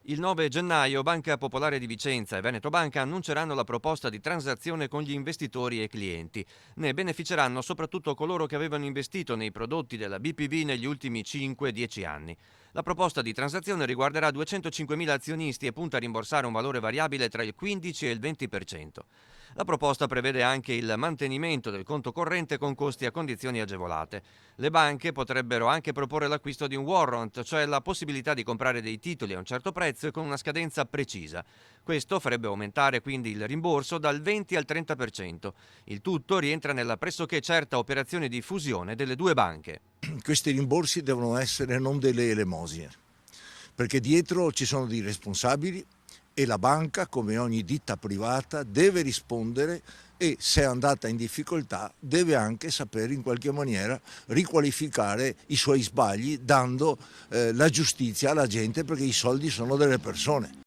Il 9 gennaio Banca Popolare di Vicenza e Veneto Banca annunceranno la proposta di transazione con gli investitori e clienti. Ne beneficeranno soprattutto coloro che avevano investito nei prodotti della BPV negli ultimi 5-10 anni. La proposta di transazione riguarderà 205.000 azionisti e punta a rimborsare un valore variabile tra il 15 e il 20%. La proposta prevede anche il mantenimento del conto corrente con costi a condizioni agevolate. Le banche potrebbero anche proporre l'acquisto di un warrant, cioè la possibilità di comprare dei titoli a un certo prezzo e con una scadenza precisa. Questo farebbe aumentare quindi il rimborso dal 20 al 30%. Il tutto rientra nella pressoché certa operazione di fusione delle due banche. Questi rimborsi devono essere non delle elemosine, perché dietro ci sono dei responsabili e la banca, come ogni ditta privata, deve rispondere e se è andata in difficoltà deve anche sapere in qualche maniera riqualificare i suoi sbagli dando la giustizia alla gente, perché i soldi sono delle persone.